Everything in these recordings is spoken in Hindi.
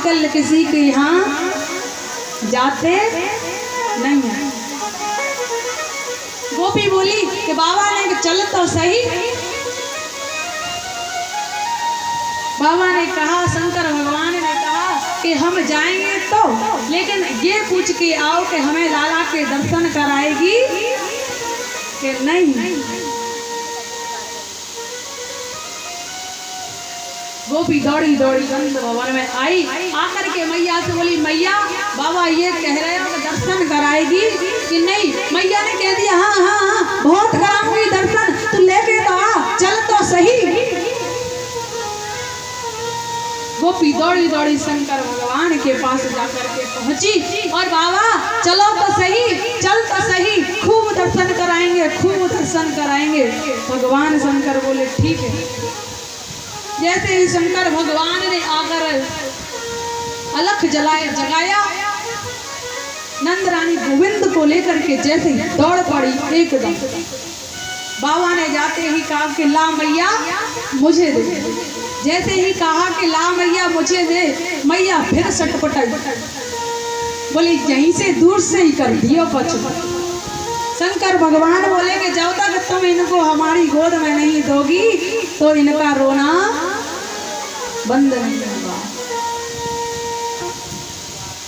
आजकल किसी के यहाँ जाते नहीं है। गोपी बोली कि बाबा ने चल तो सही। बाबा ने कहा, शंकर भगवान ने कहा कि हम जाएंगे तो, लेकिन ये पूछ के आओ कि हमें लाला के दर्शन कराएगी कि नहीं। गोपी दौड़ी दौड़ी नंद भवन में आई, आकर के मैया से बोली, मैया बाबा ये कह रहे हो कि दर्शन कराएगी कि नहीं। मैया ने कह दिया, हाँ हाँ हाँ बहुत कराऊंगी दर्शन, तू लेके तो आ, चल तो सही। गोपी दौड़ी दौड़ी शंकर भगवान के पास जाकर के पहुंची और बाबा चलो तो सही, चल तो सही, खूब दर्शन कराएंगे, खूब दर्शन कराएंगे। भगवान शंकर बोले ठीक है। जैसे ही शंकर भगवान ने आकर अलख जगाया, नंद रानी गोविंद को लेकर के जैसे ही दौड़ पड़ी एकदम। बाबा ने जाते ही कहा कि ला मैया मुझे दे। जैसे ही कहा कि ला मैया मुझे दे, मैया फिर सटपटाई, बोली यहीं से दूर से ही कर दियो पछ। शंकर भगवान बोले कि जब तक तुम इनको हमारी गोद में नहीं दोगी तो इनका रोना बंद नहीं होगा।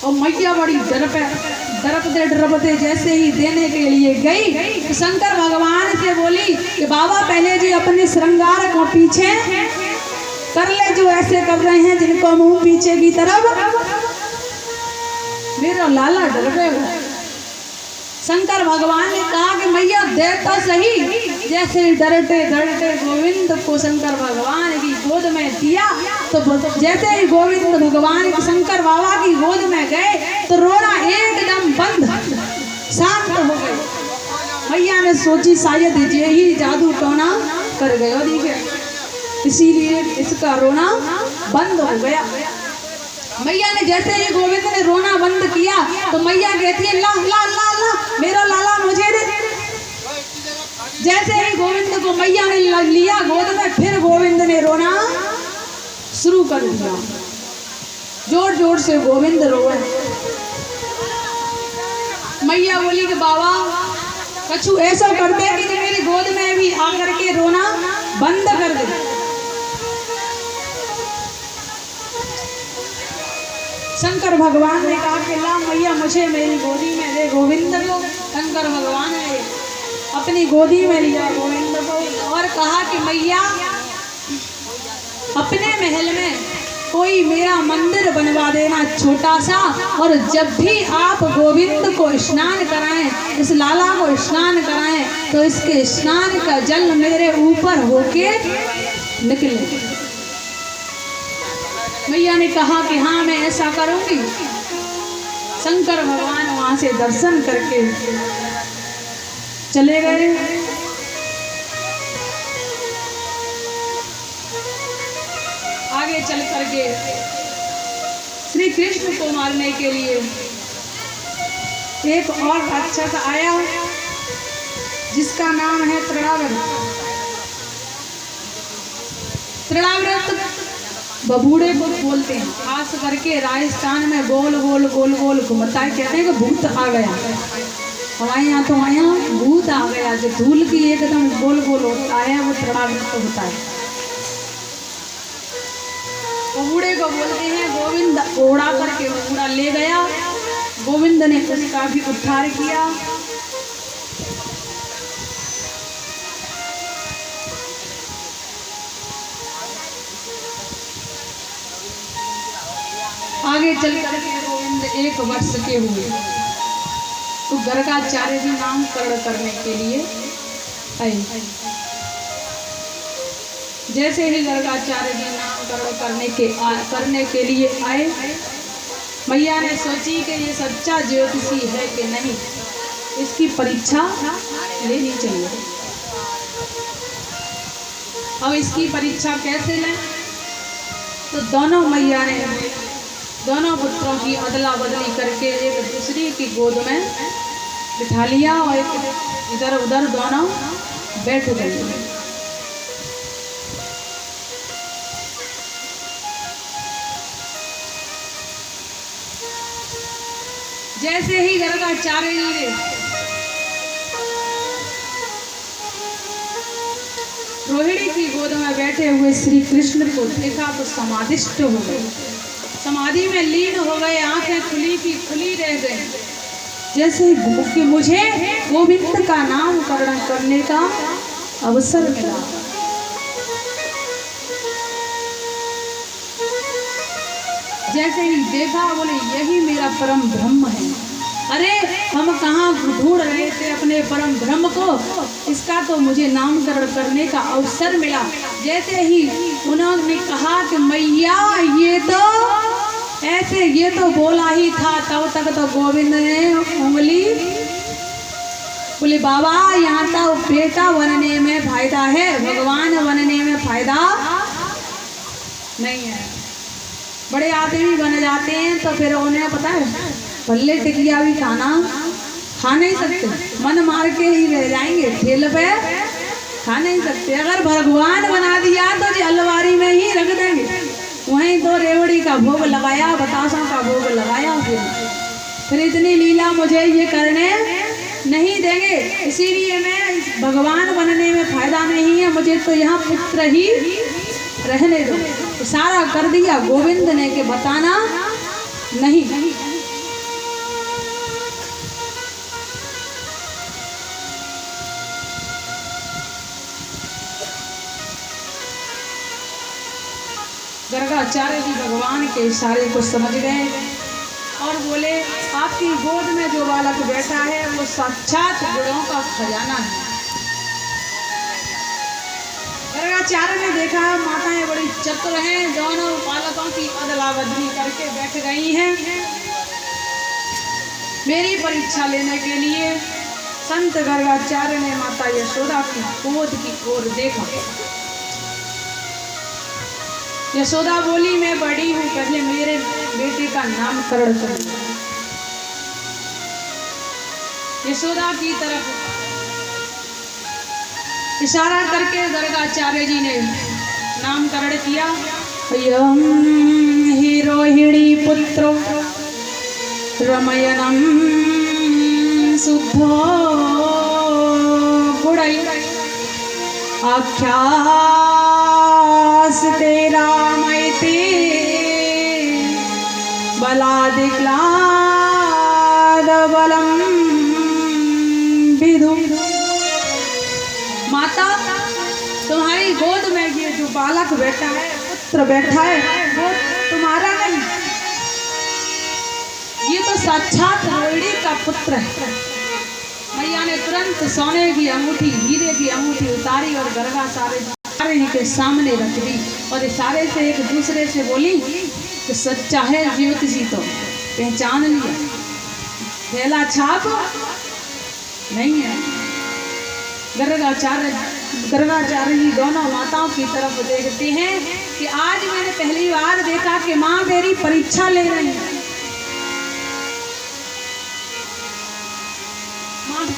और मैया बड़ी डरपते जैसे ही देने के लिए गई तो शंकर भगवान से बोली कि बाबा पहले जी अपने श्रृंगार को पीछे कर ले, जो ऐसे कर रहे हैं जिनको मुंह पीछे की तरफ। मेरा लाला डर गया। शंकर भगवान ने कहा कि मैया दे तो सही। जैसे डरते डरते गोविंद को शंकर भगवान की गोद में दिया तो जैसे ही गोविंद भगवान शंकर बाबा की गोद में गए तो रोना एकदम बंद, शांत हो गए। मैया ने सोची शायद यही जादू टोना कर गया देखिए, इसीलिए इसका रोना बंद हो गया। मैया ने जैसे ही गोविंद ने रोना बंद किया तो मैया कहती है ला ला ला ला मेरा लाला मुझे दे। जैसे ही गोविंद को मैया ने लिया गोद में, फिर गोविंद ने रोना शुरू कर दिया। जोर जोर से गोविंद रोए। मैया बोली कि बाबा कछु ऐसा कर दे कि मेरी गोद में भी आकर के रोना बंद कर दे। शंकर भगवान ने कहा कि ला मैया मुझे मेरी गोदी में दे गोविंद को। शंकर भगवान ने अपनी गोदी में लिया गोविंद को और कहा कि मैया अपने महल में कोई मेरा मंदिर बनवा देना छोटा सा, और जब भी आप गोविंद को स्नान कराएं, इस लाला को स्नान कराएं, तो इसके स्नान का जल मेरे ऊपर होके निकले। मैया ने कहा कि हाँ मैं ऐसा करूंगी। शंकर भगवान वहां से दर्शन करके चले गए। आगे चल करके श्री कृष्ण को मारने के लिए एक और राक्षस आया जिसका नाम है तृणाव्रत। तृणाव्रत बबूढ़े को बोलते हैं, खास करके राजस्थान में गोल गोल गोल गोल घूमता है। कहते हैं कि भूत आ गया, हमारे यहाँ तो यहाँ भूत आ गया। जो धूल की एकदम गोल गोल होता है वो तृणाव्रत होता है। बबूढ़े को बोलते हैं। गोविंद ओढ़ा करके बबूढ़ा ले गया। गोविंद ने उसका भी उद्धार किया। आगे चल करके गोविंद 1 वर्ष के हुए तो गर्गाचार्य जी नामकरण करने के लिए आए। जैसे ही गर्गाचार्य जी नामकरण करने के लिए आए, मैया ने सोची कि ये सच्चा ज्योतिषी है कि नहीं, इसकी परीक्षा लेनी चाहिए। अब इसकी परीक्षा कैसे लें? तो दोनों मैया ने दोनों पुत्रों की अदला बदली करके एक दूसरे की गोद में बिठा लिया और इधर उधर दोनों बैठ गए। जैसे ही गर्गाचार्य जी ने रोहिणी की गोद में बैठे हुए श्री कृष्ण को देखा तो समाधिष्ट हो गए, समाधि में लीन हो गए, आंखें खुली की खुली रह गई। जैसे कि मुझे गोविंद का नामकरण करने का अवसर मिला। जैसे ही देखा बोले यही मेरा परम ब्रह्म है। अरे हम कहाँ ढूंढ रहे थे अपने परम ब्रह्म को, इसका तो मुझे नामकरण करने का अवसर मिला। जैसे ही उन्होंने कहा कि मैया ये तो ऐसे ये तो बोला ही था, तब तक तो गोविंद ने उंगली बोले बाबा यहाँ तो बेटा बनने में फायदा है, भगवान बनने में फायदा नहीं है। बड़े आदमी बन जाते हैं तो फिर उन्हें पता है पल्ले टिकिया भी खाना खा नहीं सकते, मन मार के ही रह जाएंगे, ठेल पे खा नहीं सकते। अगर भगवान बना दिया तो जी अलमारी में ही रख देंगे, वहीं तो रेवड़ी का भोग लगाया, बतासों का भोग लगाया, फिर इतनी लीला मुझे ये करने नहीं देंगे। इसीलिए मैं भगवान बनने में फायदा नहीं है, मुझे तो यहाँ पुत्र ही रहने दो। इशारा कर दिया गोविंद ने कि बताना नहीं। गर्गाचार्य जी भगवान के इशारे को समझ गए और बोले आपकी गोद में जो बालक बैठा है वो साक्षात गुणों का खजाना है। गर्गाचार्य ने देखा माताएं बड़ी चतुर हैं, दोनों बालकों की अदला बदली करके बैठ गई हैं मेरी परीक्षा लेने के लिए। संत गर्गाचार्य ने माता यशोदा की गोद की ओर देखा। यशोदा बोली मैं बड़ी हूँ, पहले मेरे बेटे का नामकरण करो। यशोदा की तरफ इशारा करके गर्गाचार्य जी ने नामकरण किया। यम हि रोहिणी पुत्रो रमयनम शुद्धो गुणै आख्यास तेरा मैते बलादिक्लाद बलम विदु। माता तुम्हारी गोद में ये जो बालक बैठा है, पुत्र बैठा है, वो तुम्हारा नहीं, ये तो साक्षात रोहिणी का पुत्र है। मैया ने तुरंत सोने की अंगूठी, हीरे की अंगूठी उतारी और गर्गाचार्य के सामने रख दी और इशारे से एक दूसरे से बोली कि सच्चा है ज्योतिषी तो पहचान लिया, पहला छाप नहीं है। गर्गाचार्य जी दोनों माताओं की तरफ देखते हैं कि आज मैंने पहली बार देखा कि माँ मेरी परीक्षा ले रही है।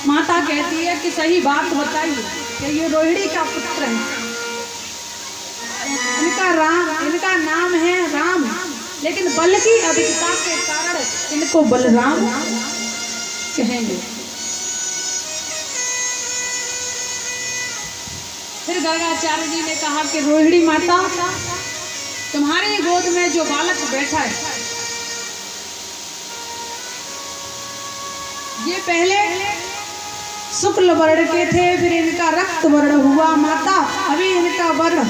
माता कहती है कि सही बात बताइए कि ये रोहिणी का पुत्र है, इनका नाम है राम, लेकिन बल की अधिकता के कारण इनको बलराम कहेंगे। फिर गर्गाचार्य जी ने कहा कि रोहिणी माता तुम्हारी गोद में जो बालक बैठा है ये पहले शुक्ल वर्ण के थे, फिर इनका रक्त वर्ण हुआ माता, अभी इनका वर्ण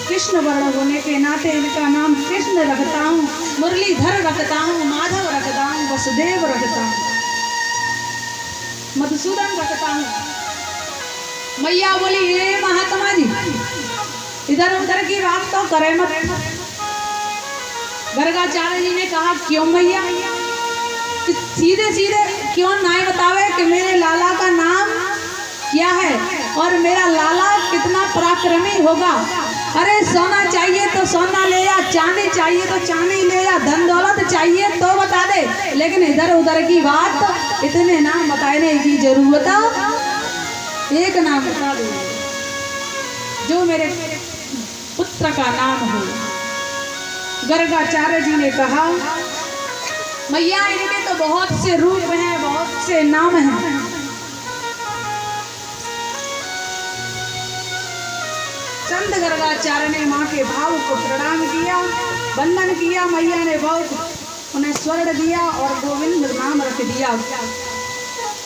कृष्ण वर्ण होने के नाते इनका नाम कृष्ण रखता हूँ, मुरलीधर रखता हूँ, माधव रखता हूँ, वसुदेव रखता हूँ, मधुसूदन रखता हूँ। मैया बोली ये महात्मा जी इधर उधर की बात तो करे मत। गर्गाचार्य जी ने कहा क्यों मैया, सीधे सीधे क्यों ना बतावे कि मेरे लाला का नाम क्या है और मेरा लाला कितना पराक्रमी होगा। अरे सोना चाहिए तो सोना ले या, चांदी चाहिए तो चांदी ले या, धन दौलत चाहिए तो बता दे, लेकिन इधर उधर की बात इतने नाम बताने की जरूरत एक नाम बता दो जो मेरे पुत्र का नाम हो। गर्गाचार्य जी ने कहा मैया इनके तो बहुत से रूप हैं, बहुत से नाम हैं। संत गर्गाचार्य ने माँ के भाव को प्रणाम किया, वंदन किया। मैया ने बहुत उन्हें स्वर्ण दिया और गोविंद नाम रख दिया,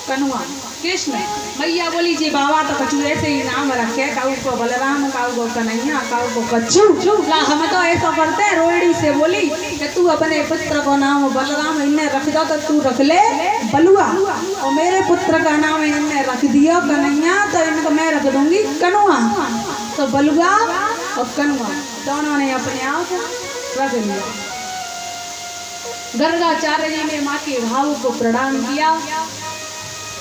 कन्हुआ कृष्ण। मैया बोली जी बाबा तो कछु ऐसे ही नाम रखे, काऊ को बलराम, काऊ को कन्हैया, काऊ को कच्चू। हम तो ऐसा करते हैं। रोहिणी से बोली कि तू अपने पुत्र को नाम बलराम इन्हें रख दो, तो तू रख ले बलुआ, और मेरे पुत्र का नाम इन्हें रख दियो कन्हैया, तो इनको मैं रख दूंगी कन्हुआ। तो बलुआ और कन्हुआ दोनों ने अपने आप रख लिया। गर्गाचार्य जी ने माँ के भाव को प्रणाम किया,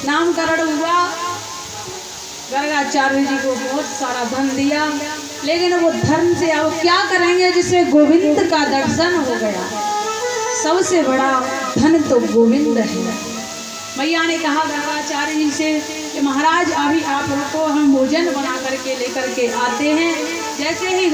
नामकरण हुआ। गर्गाचार्य जी को बहुत सारा धन दिया, लेकिन वो धन से अब क्या करेंगे जिससे गोविंद का दर्शन हो गया। सबसे बड़ा धन तो गोविंद है। मैया ने कहा गर्गाचार्य जी से कि महाराज अभी आप रुको, हम भोजन बना करके लेकर के आते हैं। जैसे ही